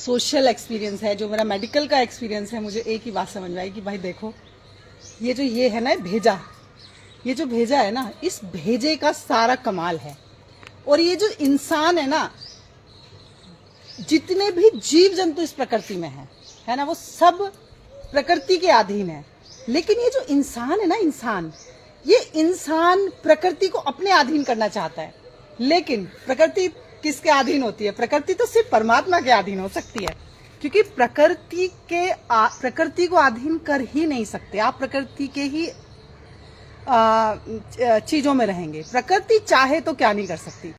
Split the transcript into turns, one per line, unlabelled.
Social experience है, जो मेरा मेडिकल का एक्सपीरियंस है, मुझे एक ही बात समझ में आई कि भाई देखो, ये है ना भेजा, ये जो भेजा है ना, इस भेजे का सारा कमाल है। और ये जो इंसान है ना, जितने भी जीव जंतु इस प्रकृति में है ना, वो सब प्रकृति के अधीन है। लेकिन ये जो इंसान है ना, ये इंसान प्रकृति को अपने अधीन करना चाहता है। लेकिन प्रकृति किसके अधीन होती है? प्रकृति तो सिर्फ परमात्मा के अधीन हो सकती है, क्योंकि प्रकृति को अधीन कर ही नहीं सकते आप। प्रकृति के ही चीजों में रहेंगे। प्रकृति चाहे तो क्या नहीं कर सकती।